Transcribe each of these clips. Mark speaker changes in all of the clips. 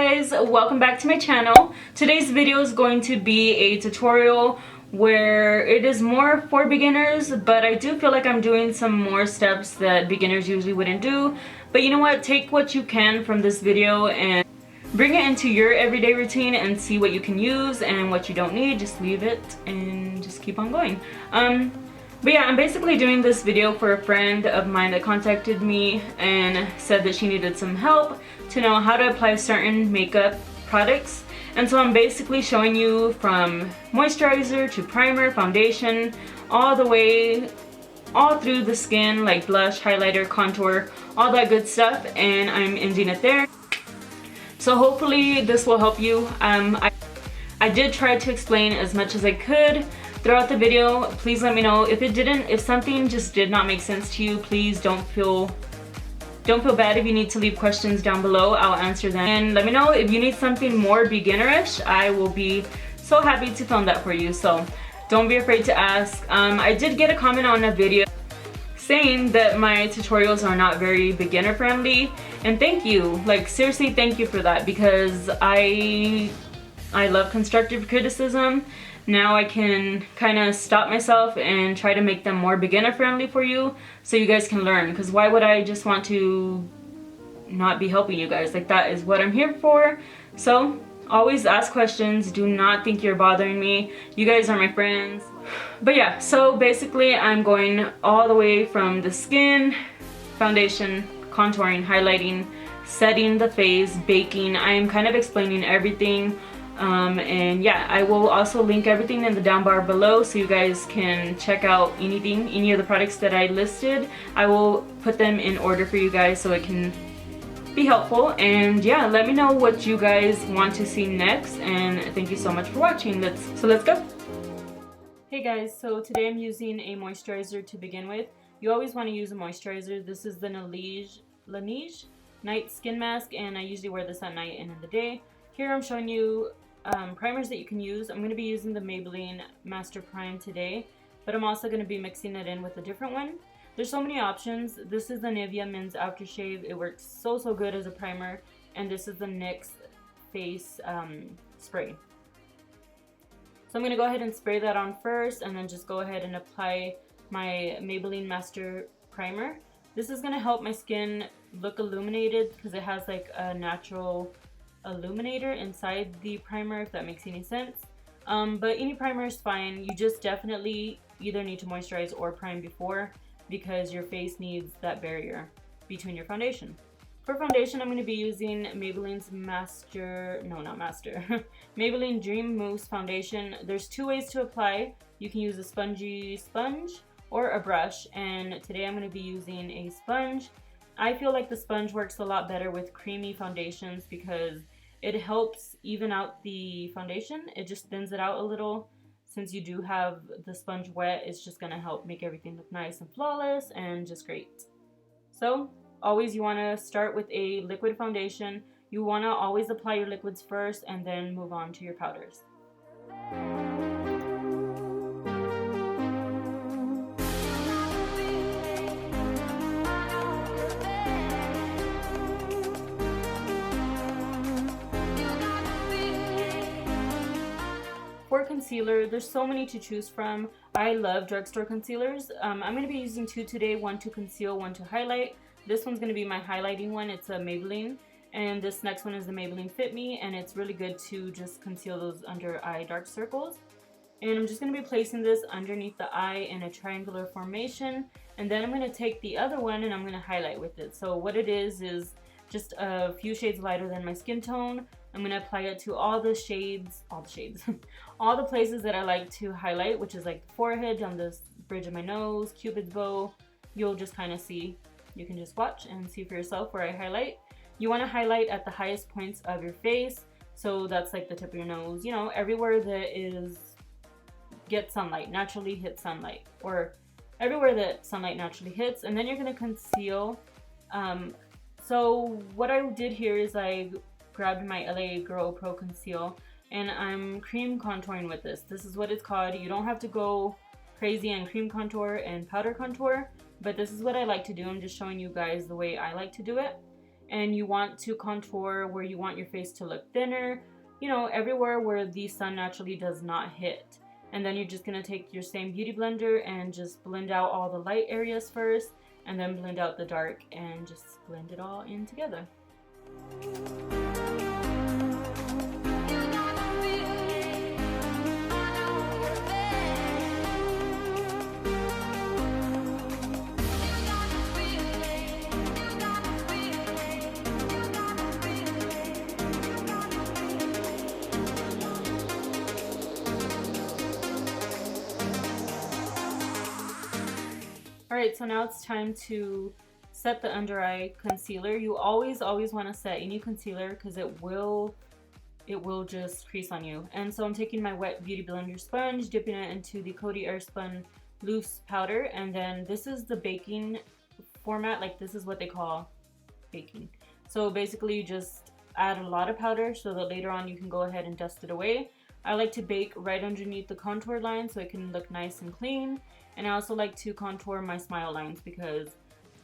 Speaker 1: guys, welcome back to my channel. Today's video is going to be a tutorial where it is more for beginners, but I do feel like I'm doing some more steps that beginners usually wouldn't do. But you know what, take what you can from this video and bring it into your everyday routine and see what you can use, and what you don't need, just leave it and just keep on going. But yeah, I'm basically doing this video for a friend of mine that contacted me and said that she needed some help to know how to apply certain makeup products. And so I'm basically showing you from moisturizer to primer, foundation, all through the skin, like blush, highlighter, contour, all that good stuff, and I'm ending it there. So hopefully this will help you. I did try to explain as much as I could throughout the video. Please let me know if something just did not make sense to you. Please don't feel bad if you need to leave questions down below. I'll answer them. And let me know if you need something more beginnerish. I will be so happy to film that for you. So don't be afraid to ask. I did get a comment on a video saying that my tutorials are not very beginner friendly, and thank you. Like, seriously, thank you for that, because I love constructive criticism. Now I can kind of stop myself and try to make them more beginner friendly for you so you guys can learn, because why would I just want to not be helping you guys? Like, that is what I'm here for. So always ask questions. Do not think you're bothering me. You guys are my friends. But yeah, so basically I'm going all the way from the skin, foundation, contouring, highlighting, setting the face, baking. I am kind of explaining everything. And yeah, I will also link everything in the down bar below so you guys can check out any of the products that I listed. I will put them in order for you guys so it can be helpful. And yeah, let me know what you guys want to see next, and thank you so much for watching. Let's go. Hey guys, so today I'm using a moisturizer to begin with. You always want to use a moisturizer. This is the Laneige Night Skin Mask, and I usually wear this at night and in the day. Here I'm showing you primers that you can use. I'm going to be using the Maybelline Master Prime today, but I'm also going to be mixing it in with a different one. There's so many options. This is the Nivea Men's Aftershave. It works so good as a primer, and this is the NYX Face Spray. So I'm going to go ahead and spray that on first, and then just go ahead and apply my Maybelline Master Primer. This is going to help my skin look illuminated because it has like a natural illuminator inside the primer, if that makes any sense. But any primer is fine. You just definitely either need to moisturize or prime before, because your face needs that barrier between your foundation. For foundation, I'm going to be using Maybelline's Maybelline Dream Mousse Foundation. There's two ways to apply. You can use a spongy sponge or a brush, and today I'm going to be using a sponge. I feel like the sponge works a lot better with creamy foundations because it helps even out the foundation. It just thins it out a little. Since you do have the sponge wet, it's just going to help make everything look nice and flawless and just great. So always you want to start with a liquid foundation. You want to always apply your liquids first and then move on to your powders. For concealer, there's so many to choose from. I love drugstore concealers. I'm going to be using two today, one to conceal, one to highlight. This one's going to be my highlighting one. It's a Maybelline. And this next one is the Maybelline Fit Me, and it's really good to just conceal those under eye dark circles. And I'm just going to be placing this underneath the eye in a triangular formation. And then I'm going to take the other one and I'm going to highlight with it. So what it is just a few shades lighter than my skin tone. I'm going to apply it to all the places that I like to highlight, which is like the forehead, down the bridge of my nose, Cupid's bow. You'll just kind of see. You can just watch and see for yourself where I highlight. You want to highlight at the highest points of your face. So that's like the tip of your nose, you know, everywhere that gets sunlight, naturally hits sunlight, or everywhere that sunlight naturally hits. And then you're going to conceal. So what I did here is I grabbed my LA Girl Pro Conceal, and I'm cream contouring with this. This is what it's called. You don't have to go crazy and cream contour and powder contour, but this is what I like to do. I'm just showing you guys the way I like to do it. and you want to contour where you want your face to look thinner, you know, everywhere where the sun naturally does not hit. And then you're just gonna take your same beauty blender and just blend out all the light areas first, and then blend out the dark and just blend it all in together. Alright, so now it's time to set the under eye concealer. You always want to set any concealer because it will just crease on you. And so I'm taking my wet beauty blender sponge, dipping it into the Coty Airspun loose powder, and then this is the baking format. Like, this is what they call baking. So basically you just add a lot of powder so that later on you can go ahead and dust it away. I like to bake right underneath the contour line so it can look nice and clean. And I also like to contour my smile lines because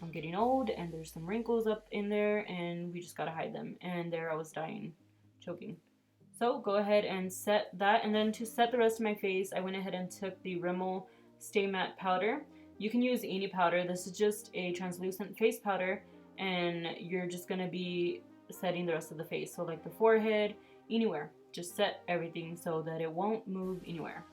Speaker 1: I'm getting old and there's some wrinkles up in there and we just gotta hide them. And there I was dying, choking. So go ahead and set that. And then to set the rest of my face, I went ahead and took the Rimmel Stay Matte powder. You can use any powder. This is just a translucent face powder, and you're just gonna be setting the rest of the face. So like the forehead, anywhere. Just set everything so that it won't move anywhere.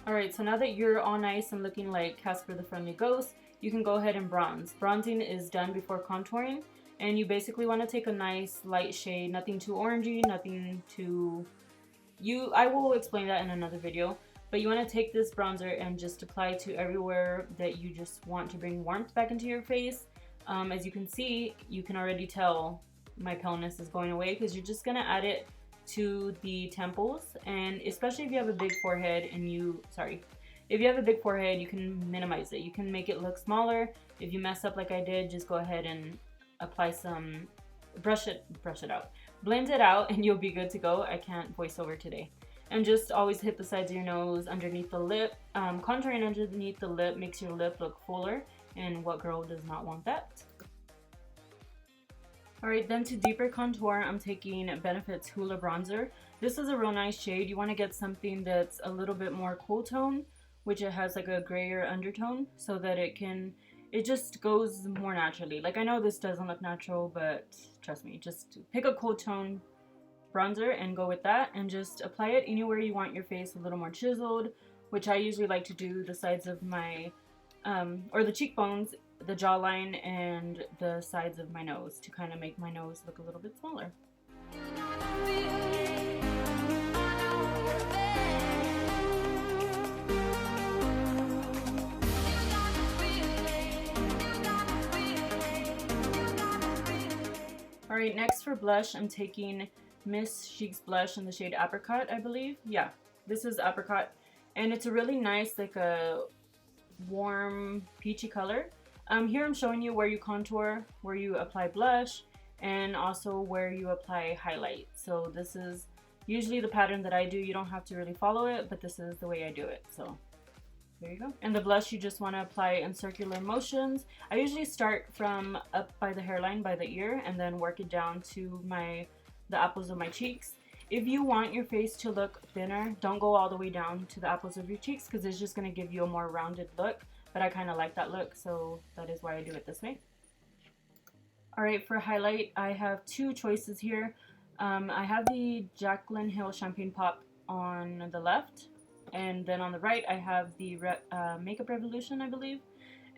Speaker 1: Alright, so now that you're all nice and looking like Casper the Friendly Ghost, you can go ahead and bronze. Bronzing is done before contouring, and you basically want to take a nice light shade, nothing too orangey, nothing too... I will explain that in another video, but you want to take this bronzer and just apply to everywhere that you just want to bring warmth back into your face. As you can see, you can already tell my paleness is going away because you're just going to add it to the temples, and especially if you have a big forehead and if you have a big forehead, you can minimize it. You can make it look smaller. If you mess up like I did, just go ahead and apply some, brush it out, blend it out, and you'll be good to go. I can't voice over today. And just always hit the sides of your nose, underneath the lip. Contouring underneath the lip makes your lip look fuller, and what girl does not want that? Alright, then to deeper contour, I'm taking Benefit's Hoola Bronzer. This is a real nice shade. You want to get something that's a little bit more cool tone, which it has like a grayer undertone, so that it just goes more naturally. Like, I know this doesn't look natural, but trust me, just pick a cool tone bronzer and go with that, and just apply it anywhere you want your face a little more chiseled, which I usually like to do the sides of my, or the cheekbones, the jawline, and the sides of my nose to kind of make my nose look a little bit smaller. Alright, next for blush, I'm taking Miss Chic's blush in the shade Apricot, I believe. Yeah, this is Apricot, and it's a really nice, like a warm peachy color. Here I'm showing you where you contour, where you apply blush, and also where you apply highlight. So this is usually the pattern that I do. You don't have to really follow it, but this is the way I do it. So there you go. And the blush you just want to apply in circular motions. I usually start from up by the hairline, by the ear, and then work it down to the apples of my cheeks. If you want your face to look thinner, don't go all the way down to the apples of your cheeks because it's just going to give you a more rounded look. But I kind of like that look, so that is why I do it this way. Alright, for highlight, I have two choices here. I have the Jaclyn Hill Champagne Pop on the left, and then on the right I have the Makeup Revolution, I believe.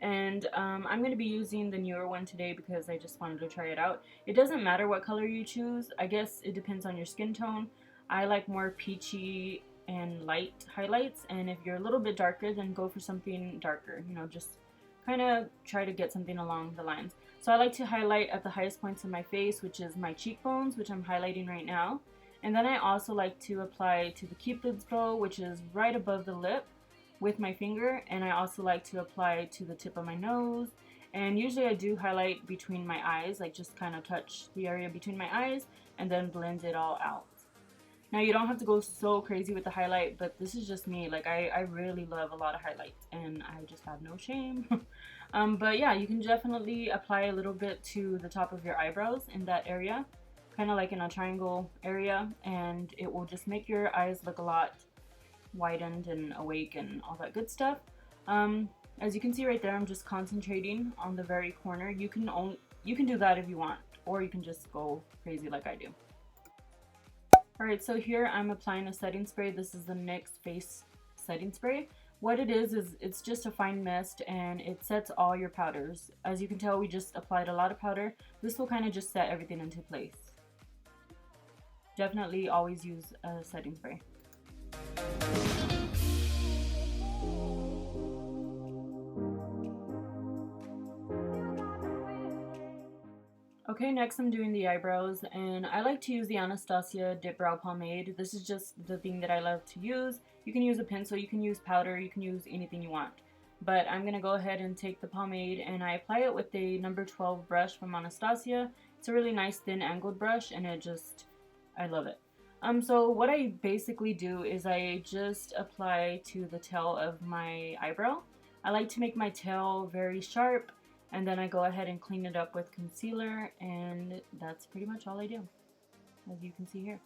Speaker 1: And I'm going to be using the newer one today because I just wanted to try it out. It doesn't matter what color you choose. I guess it depends on your skin tone. I like more peachy and light highlights, and if you're a little bit darker, then go for something darker. You know, just kind of try to get something along the lines. So I like to highlight at the highest points of my face, which is my cheekbones, which I'm highlighting right now. And then I also like to apply to the Cupid's bow, which is right above the lip, with my finger. And I also like to apply to the tip of my nose And usually I do highlight between my eyes, like just kind of touch the area between my eyes and then blend it all out. Now you don't have to go so crazy with the highlight, but this is just me. Like I really love a lot of highlights and I just have no shame. But yeah, you can definitely apply a little bit to the top of your eyebrows in that area, kind of like in a triangle area, and it will just make your eyes look a lot widened and awake and all that good stuff. As you can see right there, I'm just concentrating on the very corner. You can do that if you want, or you can just go crazy like I do. Alright, so here I'm applying a setting spray. This is the NYX Face Setting Spray. What it is it's just a fine mist and it sets all your powders. As you can tell, we just applied a lot of powder. This will kind of just set everything into place. Definitely always use a setting spray. Okay, next I'm doing the eyebrows, and I like to use the Anastasia Dip Brow Pomade. This is just the thing that I love to use. You can use a pencil, you can use powder, you can use anything you want. But I'm going to go ahead and take the pomade and I apply it with a number 12 brush from Anastasia. It's a really nice thin angled brush and I love it. So what I basically do is I just apply to the tail of my eyebrow. I like to make my tail very sharp, and then I go ahead and clean it up with concealer, and that's pretty much all I do, as you can see here.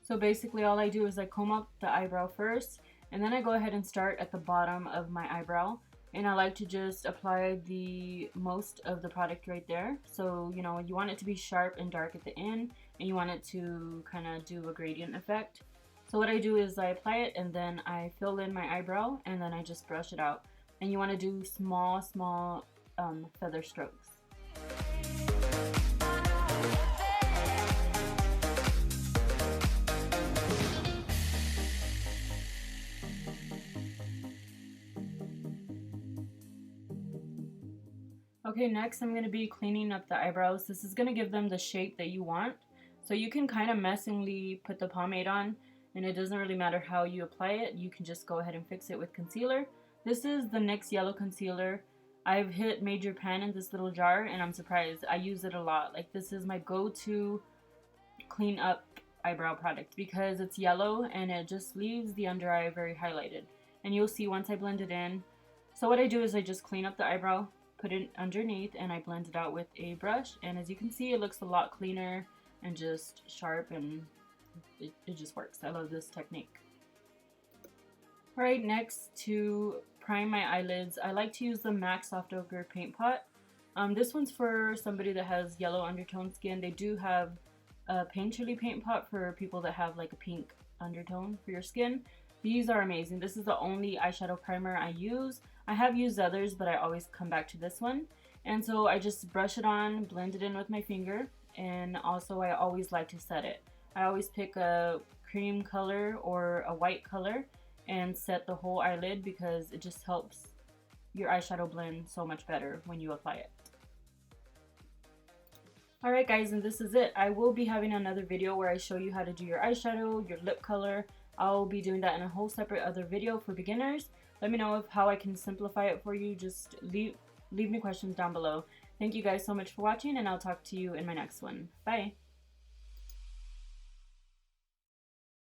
Speaker 1: So basically all I do is I comb up the eyebrow first, and then I go ahead and start at the bottom of my eyebrow, and I like to just apply the most of the product right there. So, you know, you want it to be sharp and dark at the end, and you want it to kind of do a gradient effect. So what I do is I apply it, and then I fill in my eyebrow, and then I just brush it out. And you want to do small feather strokes. Okay, next I'm going to be cleaning up the eyebrows. This is going to give them the shape that you want. So you can kind of messingly put the pomade on, and it doesn't really matter how you apply it. You can just go ahead and fix it with concealer. This is the NYX Yellow Concealer. I've hit Major Pan in this little jar and I'm surprised. I use it a lot. Like, this is my go-to clean up eyebrow product because it's yellow and it just leaves the under eye very highlighted. And you'll see once I blend it in. So what I do is I just clean up the eyebrow, put it underneath, and I blend it out with a brush. And as you can see, it looks a lot cleaner and just sharp, and it just works. I love this technique. Alright, next, to prime my eyelids, I like to use the MAC Soft Ochre Paint Pot. This one's for somebody that has yellow undertone skin. They do have a Painterly paint pot for people that have like a pink undertone for your skin. These are amazing. This is the only eyeshadow primer I use. I have used others, but I always come back to this one. And so I just brush it on, blend it in with my finger, and also I always like to set it. I always pick a cream color or a white color and set the whole eyelid because it just helps your eyeshadow blend so much better when you apply it. Alright guys, and this is it. I will be having another video where I show you how to do your eyeshadow, your lip color. I'll be doing that in a whole separate other video for beginners. Let me know how I can simplify it for you. Just leave me questions down below. Thank you guys so much for watching, and I'll talk to you in my next one. Bye!